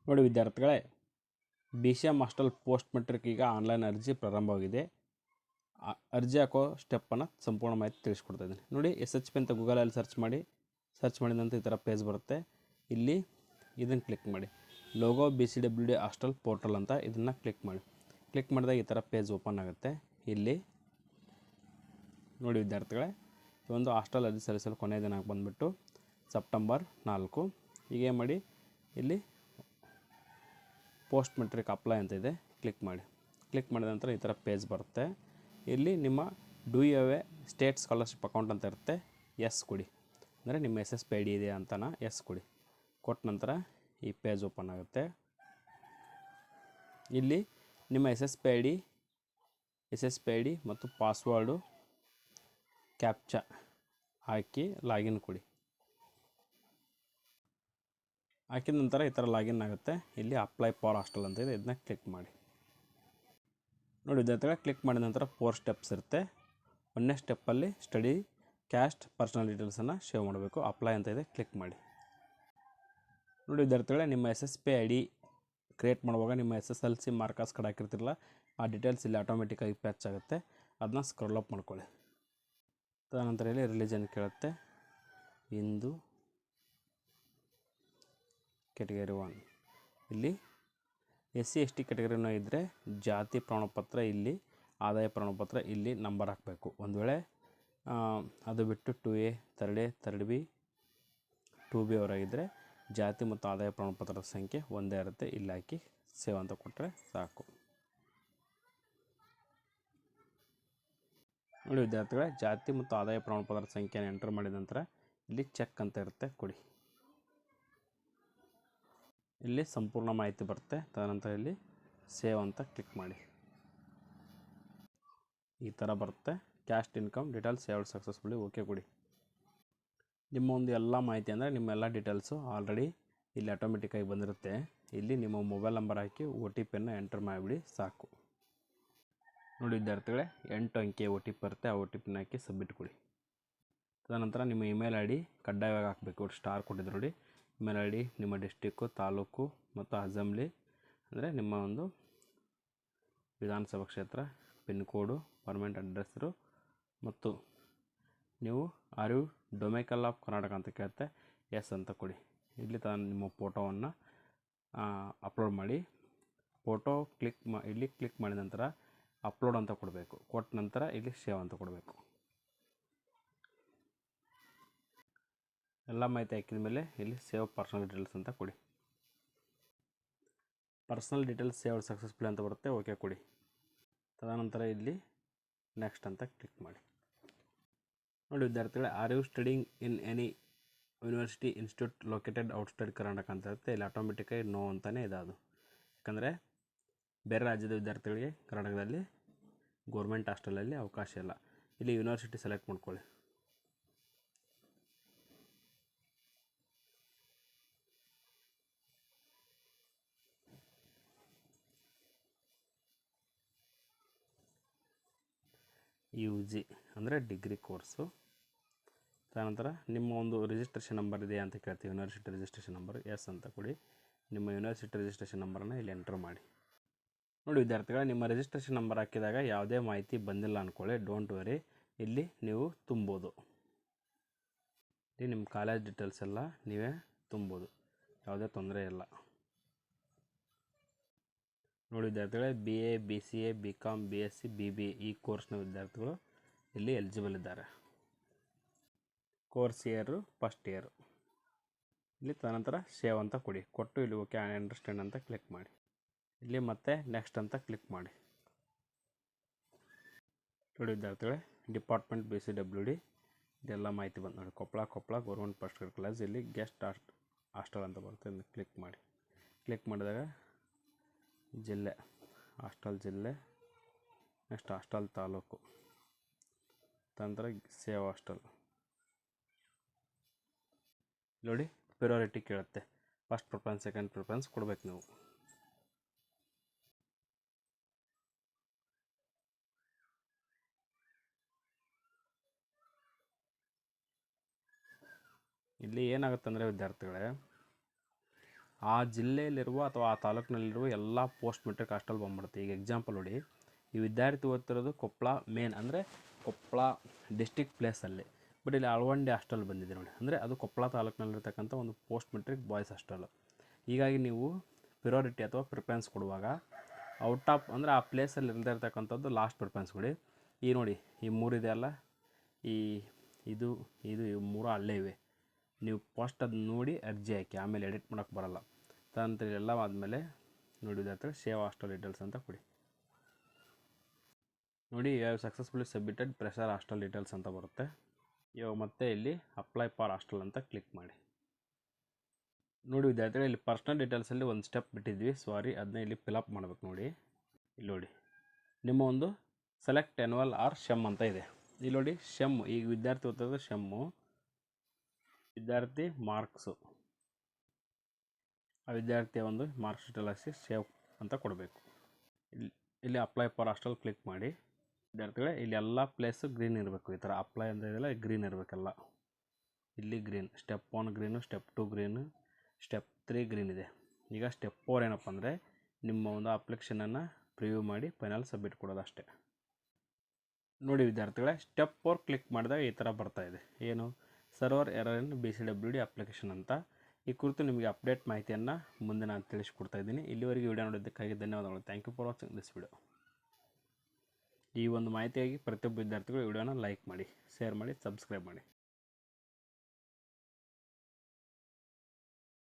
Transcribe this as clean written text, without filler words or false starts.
ನೋಡಿ ವಿದ್ಯಾರ್ಥಿಗಳೇ, BCM hostel post matric ಈಗ ಆನ್ಲೈನ್ ಅರ್ಜಿ ಪ್ರಾರಂಭವಾಗಿದೆ. ಅರ್ಜಿ ಹಾಕೋ ಸ್ಟೆಪ್ಪನ್ನು ಸಂಪೂರ್ಣ ಮಾಹಿತಿ ತಿಳಿಸ್ಕೊಡ್ತಾ ಇದ್ದೀನಿ. ನೋಡಿ, SHP ಅಂತ ಗೂಗಲಲ್ಲಿ ಸರ್ಚ್ ಮಾಡಿದ ನಂತರ ಈ ಥರ ಪೇಜ್ ಬರುತ್ತೆ. ಇಲ್ಲಿ ಇದನ್ನು ಕ್ಲಿಕ್ ಮಾಡಿ, ಲೋಗೋ BCWD ಹಾಸ್ಟೆಲ್ ಪೋರ್ಟಲ್ ಅಂತ ಇದನ್ನು ಕ್ಲಿಕ್ ಮಾಡಿದಾಗ ಈ ಥರ ಪೇಜ್ ಓಪನ್ ಆಗುತ್ತೆ. ಇಲ್ಲಿ ನೋಡಿ ವಿದ್ಯಾರ್ಥಿಗಳೇ, ಈ ಒಂದು ಹಾಸ್ಟೆಲ್ ಅರ್ಜಿ ಸಲ್ಲಿಸಲು ಕೊನೆಯ ದಿನಾಂಕ ಬಂದುಬಿಟ್ಟು ಸೆಪ್ಟೆಂಬರ್ 4. ಈಗ ಏನು ಮಾಡಿ, ಇಲ್ಲಿ ಪೋಸ್ಟ್ ಮೆಟ್ರಿಕ್ ಅಪ್ಲೈ ಅಂತ ಇದೆ, ಕ್ಲಿಕ್ ಮಾಡಿದ ನಂತರ ಈ ಥರ ಪೇಜ್ ಬರುತ್ತೆ. ಇಲ್ಲಿ ನಿಮ್ಮ do you have a state scholarship account ಅಂತ ಇರುತ್ತೆ, ಎಸ್ ಕೊಡಿ. ಅಂದರೆ ನಿಮ್ಮ SSP ID ಇದೆ ಅಂತನ ಎಸ್ ಕೊಡಿ. ಕೊಟ್ಟ ನಂತರ ಈ ಪೇಜ್ ಓಪನ್ ಆಗುತ್ತೆ. ಇಲ್ಲಿ ನಿಮ್ಮ SSP ID ಮತ್ತು ಪಾಸ್ವರ್ಡು ಕ್ಯಾಪ್ಚಾ ಹಾಕಿ ಲಾಗಿನ್ ಕೊಡಿ. ಹಾಕಿದ ನಂತರ ಈ ಥರ ಲಾಗಿನ್ ಆಗುತ್ತೆ. ಇಲ್ಲಿ ಅಪ್ಲೈ ಫಾರ್ ಹಾಸ್ಟೆಲ್ ಅಂತ ಇದೆ, ಇದನ್ನ ಕ್ಲಿಕ್ ಮಾಡಿ. ನೋಡಿ ವಿದ್ಯಾರ್ಥಿಗಳೇ, ಕ್ಲಿಕ್ ಮಾಡಿದ ನಂತರ 4 ಸ್ಟೆಪ್ಸ್ ಇರುತ್ತೆ. 1ನೇ ಸ್ಟೆಪ್ಪಲ್ಲಿ ಸ್ಟಡಿ ಕ್ಯಾಸ್ಟ್ ಪರ್ಸನಲ್ ಡೀಟೇಲ್ಸನ್ನು ಸೇವ್ ಮಾಡಬೇಕು. ಅಪ್ಲೈ ಅಂತ ಇದೆ, ಕ್ಲಿಕ್ ಮಾಡಿ. ನೋಡಿ ವಿದ್ಯಾರ್ಥಿಗಳೇ, ನಿಮ್ಮ SSP ID ಕ್ರಿಯೇಟ್ ಮಾಡುವಾಗ ನಿಮ್ಮ SSLC ಮಾರ್ಕರ್ಸ್ ಕಾರ್ಡ್ ಹಾಕಿರ್ತಿರಲ್ಲ, ಆ ಡೀಟೇಲ್ಸ್ ಇಲ್ಲಿ ಆಟೋಮೆಟಿಕ್ಕಾಗಿ ಪ್ಯಾಚ್ ಆಗುತ್ತೆ. ಅದನ್ನ ಸ್ಕ್ರೋಲ್ ಅಪ್ ಮಾಡ್ಕೊಳ್ಳಿ. ತದನಂತರ ಇಲ್ಲಿ ರಿಲಿಜನ್ ಕೇಳುತ್ತೆ, ಹಿಂದೂ ಕ್ಯಾಟಗರಿ 1. ಇಲ್ಲಿ SC ST ಕ್ಯಾಟಗರಿನೂ ಇದ್ದರೆ ಜಾತಿ ಪ್ರಮಾಣಪತ್ರ ಇಲ್ಲಿ, ಆದಾಯ ಪ್ರಮಾಣಪತ್ರ ಇಲ್ಲಿ ನಂಬರ್ ಹಾಕಬೇಕು. ಒಂದು ವೇಳೆ ಅದು ಬಿಟ್ಟು 2A 3A 3B 2B ಅವರಾಗಿದ್ದರೆ ಜಾತಿ ಮತ್ತು ಆದಾಯ ಪ್ರಮಾಣಪತ್ರದ ಸಂಖ್ಯೆ ಒಂದೇ ಇರುತ್ತೆ. ಇಲ್ಲಿ ಹಾಕಿ ಸೇವ್ ಅಂತ ಕೊಟ್ಟರೆ ಸಾಕು. ನೋಡಿ ವಿದ್ಯಾರ್ಥಿಗಳೇ, ಜಾತಿ ಮತ್ತು ಆದಾಯ ಪ್ರಮಾಣಪತ್ರದ ಸಂಖ್ಯೆಯನ್ನು ಎಂಟರ್ ಮಾಡಿದ ನಂತರ ಇಲ್ಲಿ ಚೆಕ್ ಅಂತ ಇರುತ್ತೆ, ಕೊಡಿ. ಇಲ್ಲಿ ಸಂಪೂರ್ಣ ಮಾಹಿತಿ ಬರುತ್ತೆ. ತದನಂತರ ಇಲ್ಲಿ ಸೇವ್ ಅಂತ ಕ್ಲಿಕ್ ಮಾಡಿ. ಈ ಥರ ಬರುತ್ತೆ. Caste income details saved successfully, okay ಕೊಡಿ. ನಿಮ್ಮ ಒಂದು ಎಲ್ಲ ಮಾಹಿತಿ ಅಂದರೆ ನಿಮ್ಮ ಎಲ್ಲ ಡೀಟೇಲ್ಸು ಆಲ್ರೆಡಿ ಇಲ್ಲಿ ಆಟೋಮೆಟಿಕ್ಕಾಗಿ ಬಂದಿರುತ್ತೆ. ಇಲ್ಲಿ ನಿಮ್ಮ ಮೊಬೈಲ್ ನಂಬರ್ ಹಾಕಿ OTPಯನ್ನು ಎಂಟರ್ ಮಾಡಿಬಿಡಿ, ಸಾಕು. ನೋಡಿ ವಿದ್ಯಾರ್ಥಿಗಳೇ, 8 ಅಂಕಿ OTP ಬರುತ್ತೆ. ಆ OTPನ ಹಾಕಿ ಸಬ್ಮಿಟ್ ಕೊಡಿ. ತದನಂತರ ನಿಮ್ಮ ಇಮೇಲ್ ID ಕಡ್ಡಾಯವಾಗಿ ಹಾಕಬೇಕು. ಸ್ಟಾರ್ ಕೊಟ್ಟಿದ್ದು ನೋಡಿ. ಇಮೇಲ್ ID, ನಿಮ್ಮ ಡಿಸ್ಟಿಕ್ಕು, ತಾಲೂಕು ಮತ್ತು ಅಸೆಂಬ್ಲಿ ಅಂದರೆ ನಿಮ್ಮ ಒಂದು ವಿಧಾನಸಭಾ ಕ್ಷೇತ್ರ, ಪಿನ್ ಕೋಡು, ಪರ್ಮನೆಂಟ್ ಅಡ್ರೆಸ್ಸರು ಮತ್ತು ನೀವು ಆರ್ ಯು ಡೊಮೆಕಲ್ ಆಫ್ ಕರ್ನಾಟಕ ಅಂತ ಕೇಳುತ್ತೆ, ಎಸ್ ಅಂತ ಕೊಡಿ. ಇಲ್ಲಿ ನಿಮ್ಮ ಫೋಟೋವನ್ನು ಅಪ್ಲೋಡ್ ಮಾಡಿ. ಫೋಟೋ ಇಲ್ಲಿ ಕ್ಲಿಕ್ ಮಾಡಿದ ನಂತರ ಅಪ್ಲೋಡ್ ಅಂತ ಕೊಡಬೇಕು. ಕೊಟ್ಟ ನಂತರ ಇಲ್ಲಿ ಸೇವ್ ಅಂತ ಕೊಡಬೇಕು. ಎಲ್ಲ ಮಾಹಿತಿ ಹಾಕಿದ ಮೇಲೆ ಇಲ್ಲಿ ಸೇವ್ ಪರ್ಸನಲ್ ಡೀಟೇಲ್ಸ್ ಅಂತ ಕೊಡಿ. ಪರ್ಸನಲ್ ಡೀಟೇಲ್ಸ್ ಸೇವ್ ಸಕ್ಸಸ್ಫುಲಿ ಅಂತ ಬರುತ್ತೆ, ಓಕೆ ಕೊಡಿ. ತದನಂತರ ಇಲ್ಲಿ ನೆಕ್ಸ್ಟ್ ಅಂತ ಕ್ಲಿಕ್ ಮಾಡಿ. ನೋಡಿ ವಿದ್ಯಾರ್ಥಿಗಳೇ, are you studying in any university institute located outside Karnataka ಅಂತ ಇರುತ್ತೆ. ಇಲ್ಲಿ ಆಟೋಮೆಟಿಕ್ಕಾಗಿ ನೋ ಅಂತಲೇ ಇದೆ ಅದು. ಯಾಕಂದರೆ ಬೇರೆ ರಾಜ್ಯದ ವಿದ್ಯಾರ್ಥಿಗಳಿಗೆ ಕರ್ನಾಟಕದಲ್ಲಿ ಗೋರ್ಮೆಂಟ್ ಹಾಸ್ಟೆಲಲ್ಲಿ ಅವಕಾಶ ಇಲ್ಲ. ಇಲ್ಲಿ ಯೂನಿವರ್ಸಿಟಿ ಸೆಲೆಕ್ಟ್ ಮಾಡ್ಕೊಳ್ಳಿ. UG ಅಂದರೆ ಡಿಗ್ರಿ ಕೋರ್ಸು. ತದನಂತರ ನಿಮ್ಮ ಒಂದು ರಿಜಿಸ್ಟ್ರೇಷನ್ ನಂಬರ್ ಇದೆಯಾ ಅಂತ ಕೇಳ್ತೀವಿ. ಯೂನಿವರ್ಸಿಟಿ ರಿಜಿಸ್ಟ್ರೇಷನ್ ನಂಬರ್ ಎಸ್ ಅಂತ ಕೊಡಿ. ನಿಮ್ಮ ಯೂನಿವರ್ಸಿಟಿ ರಿಜಿಸ್ಟ್ರೇಷನ್ ನಂಬರನ್ನು ಇಲ್ಲಿ ಎಂಟರ್ ಮಾಡಿ. ನೋಡಿ ವಿದ್ಯಾರ್ಥಿಗಳ, ನಿಮ್ಮ ರಿಜಿಸ್ಟ್ರೇಷನ್ ನಂಬರ್ ಹಾಕಿದಾಗ ಯಾವುದೇ ಮಾಹಿತಿ ಬಂದಿಲ್ಲ ಅಂದ್ಕೊಳ್ಳಿ, ಡೋಂಟ್ ವರಿ. ಇಲ್ಲಿ ನೀವು ತುಂಬೋದು. ಇಲ್ಲಿ ನಿಮ್ಮ ಕಾಲೇಜ್ ಡೀಟೇಲ್ಸ್ ಎಲ್ಲ ನೀವೇ ತುಂಬೋದು, ಯಾವುದೇ ತೊಂದರೆ ಇಲ್ಲ. ನೋಡಿ ವಿದ್ಯಾರ್ಥಿಗಳೇ, BA BCA BCom BSc BBA ಈ ಕೋರ್ಸ್ನ ವಿದ್ಯಾರ್ಥಿಗಳು ಇಲ್ಲಿ ಎಲಿಜಿಬಲ್ ಇದ್ದಾರೆ. Course year first year. ಇಲ್ಲಿ ತದನಂತರ ಸೇವ್ ಅಂತ ಕೊಡಿ. ಕೊಟ್ಟು ಇಲ್ಲಿ ಓಕೆ ಐ ಅಂಡರ್ಸ್ಟ್ಯಾಂಡ್ ಅಂತ ಕ್ಲಿಕ್ ಮಾಡಿ. ಇಲ್ಲಿ ಮತ್ತೆ ನೆಕ್ಸ್ಟ್ ಅಂತ ಕ್ಲಿಕ್ ಮಾಡಿ. ನೋಡಿ ವಿದ್ಯಾರ್ಥಿಗಳೇ, ಡಿಪಾರ್ಟ್ಮೆಂಟ್ BCWD ಇದೆಲ್ಲ ಮಾಹಿತಿ ಬಂದು ನೋಡಿ. Koppal government first year college. ಇಲ್ಲಿ ಗೆಸ್ಟ್ ಹಾಸ್ಟೆಲ್ ಅಂತ ಬರುತ್ತೆ, ಇದನ್ನು ಕ್ಲಿಕ್ ಮಾಡಿ. ಕ್ಲಿಕ್ ಮಾಡಿದಾಗ ಜಿಲ್ಲೆ, ಹಾಸ್ಟೆಲ್ ಜಿಲ್ಲೆ, ನೆಕ್ಸ್ಟ್ ಹಾಸ್ಟೆಲ್ ತಾಲೂಕು, ನಂತರ ಸೇವ್ ಹಾಸ್ಟೆಲ್. ನೋಡಿ ಪ್ರಿಯಾರಿಟಿ ಕೇಳುತ್ತೆ. ಫಸ್ಟ್ ಪ್ರಿಫರೆನ್ಸ್ ಸೆಕೆಂಡ್ ಪ್ರಿಫರೆನ್ಸ್ ಕೊಡಬೇಕು ನೀವು. ಇಲ್ಲಿ ಏನಾಗುತ್ತೆ ಅಂದರೆ ವಿದ್ಯಾರ್ಥಿಗಳೇ, ಆ ಜಿಲ್ಲೆಯಲ್ಲಿರುವ ಅಥವಾ ಆ ತಾಲೂಕಿನಲ್ಲಿರುವ ಎಲ್ಲ ಪೋಸ್ಟ್ ಮೆಟ್ರಿಕ್ ಹಾಸ್ಟೆಲ್ ಬಂದ್ಬಿಡುತ್ತೆ. ಈಗ ಎಕ್ಸಾಂಪಲ್ ನೋಡಿ, ಈ ವಿದ್ಯಾರ್ಥಿ ಓದ್ತಿರೋದು ಕೊಪ್ಪಳ ಮೇನ್ ಅಂದರೆ ಕೊಪ್ಪಳ ಡಿಸ್ಟಿಕ್ ಪ್ಲೇಸಲ್ಲಿ, ಬಟ್ ಇಲ್ಲಿ ಆಳ್ವಂಡಿ ಹಾಸ್ಟೆಲ್ ಬಂದಿದೆ ನೋಡಿ, ಅಂದರೆ ಅದು ಕೊಪ್ಪಳ ತಾಲೂಕಿನಲ್ಲಿರ್ತಕ್ಕಂಥ ಒಂದು ಪೋಸ್ಟ್ ಮೆಟ್ರಿಕ್ ಬಾಯ್ಸ್ ಹಾಸ್ಟೆಲ್. ಹೀಗಾಗಿ ನೀವು ಪ್ರಿಯಾರಿಟಿ ಅಥವಾ ಪ್ರಿಫರೆನ್ಸ್ ಕೊಡುವಾಗ ಔಟ್ ಆಫ್ ಅಂದರೆ ಆ ಪ್ಲೇಸಲ್ಲಿ ಇಲ್ಲದೆ ಇರ್ತಕ್ಕಂಥದ್ದು ಲಾಸ್ಟ್ ಪ್ರಿಫರೆನ್ಸ್ ಕೊಡಿ. ಈ ನೋಡಿ ಈ ಮೂರಿದೆ ಅಲ್ಲ, ಇದು ಈ ಮೂರು ಅಲ್ಲೇ ಇವೆ. ನೀವು ಫಸ್ಟ್ ಅದು ನೋಡಿ ಅರ್ಜಿ ಹಾಕಿ, ಆಮೇಲೆ ಎಡಿಟ್ ಮಾಡೋಕ್ಕೆ ಬರೋಲ್ಲ. ತದನಂತರ ಎಲ್ಲ ಆದಮೇಲೆ ನೋಡಿ ವಿದ್ಯಾರ್ಥಿಗಳು ಸೇವ್ ಹಾಸ್ಟೆಲ್ ಡೀಟೇಲ್ಸ್ ಅಂತ ಕೊಡಿ. ನೋಡಿ you have successfully submitted fresher hostel details ಅಂತ ಬರುತ್ತೆ. ಇವಾಗ ಮತ್ತೆ ಇಲ್ಲಿ ಅಪ್ಲೈ ಫಾರ್ ಹಾಸ್ಟೆಲ್ ಅಂತ ಕ್ಲಿಕ್ ಮಾಡಿ. ನೋಡಿ ವಿದ್ಯಾರ್ಥಿಗಳು ಇಲ್ಲಿ ಪರ್ಸ್ನಲ್ ಡೀಟೇಲ್ಸಲ್ಲಿ ಒಂದು ಸ್ಟೆಪ್ ಬಿಟ್ಟಿದ್ವಿ, ಸಾರಿ, ಅದನ್ನ ಇಲ್ಲಿ ಫಿಲಪ್ ಮಾಡಬೇಕು. ನೋಡಿ ಇಲ್ಲಿ ನೋಡಿ ನಿಮ್ಮ ಒಂದು ಸೆಲೆಕ್ಟ್ ಎನ್ಯುವಲ್ ಆರ್ ಶೆಮ್ ಅಂತ ಇದೆ. ಇಲ್ಲಿ ನೋಡಿ ಶೆಮ್, ಈಗ ವಿದ್ಯಾರ್ಥಿ ಓದ್ತದ್ದು ಶೆಮ್ಮು, ವಿದ್ಯಾರ್ಥಿ ಮಾರ್ಕ್ಸು, ಆ ವಿದ್ಯಾರ್ಥಿಯ ಒಂದು ಮಾರ್ಕ್ಸ್ ಶೀಟ್ ಎಲ್ಲ ಸೇವ್ ಅಂತ ಕೊಡಬೇಕು. ಇಲ್ಲಿ ಅಪ್ಲೈ ಫಾರ್ ಹಾಸ್ಟೆಲ್ ಕ್ಲಿಕ್ ಮಾಡಿ. ವಿದ್ಯಾರ್ಥಿಗಳೇ ಇಲ್ಲಿ ಎಲ್ಲ ಪ್ಲೇಸು ಗ್ರೀನ್ ಇರಬೇಕು. ಈ ಥರ ಅಪ್ಲೈ ಅಂತ ಇದೆಯಲ್ಲ, ಗ್ರೀನ್ ಇರಬೇಕಲ್ಲ. ಇಲ್ಲಿ green, step 1 green, step 2 green, step 3 green ಇದೆ. ಈಗ ಸ್ಟೆಪ್ 4 ಏನಪ್ಪ ಅಂದರೆ ನಿಮ್ಮ ಒಂದು ಅಪ್ಲಿಕೇಶನನ್ನು ಪ್ರಿವ್ಯೂ ಮಾಡಿ ಫೈನಲ್ ಸಬ್ಮಿಟ್ ಕೊಡೋದು ಅಷ್ಟೇ. ನೋಡಿ ವಿದ್ಯಾರ್ಥಿಗಳೇ, ಸ್ಟೆಪ್ 4 ಕ್ಲಿಕ್ ಮಾಡಿದಾಗ ಈ ಥರ ಬರ್ತಾ ಇದೆ, ಏನು ಸರ್ವರ್ ಎರರ್ ಇನ್ BCWD ಅಪ್ಲಿಕೇಶನ್ ಅಂತ. ಈ ಕುರಿತು ನಿಮಗೆ ಅಪ್ಡೇಟ್ ಮಾಹಿತಿಯನ್ನು ಮುಂದೆ ನಾನು ತಿಳಿಸ್ಕೊಡ್ತಾ ಇದ್ದೀನಿ. ಇಲ್ಲಿವರೆಗೆ ವಿಡಿಯೋ ನೋಡೋದಕ್ಕಾಗಿ ಧನ್ಯವಾದಗಳು. Thank you for watching this video. ಈ ಒಂದು ಮಾಹಿತಿಯಾಗಿ ಪ್ರತಿಯೊಬ್ಬ ವಿದ್ಯಾರ್ಥಿಗಳು ವಿಡಿಯೋನ ಲೈಕ್ ಮಾಡಿ, ಶೇರ್ ಮಾಡಿ, ಸಬ್ಸ್ಕ್ರೈಬ್ ಮಾಡಿ.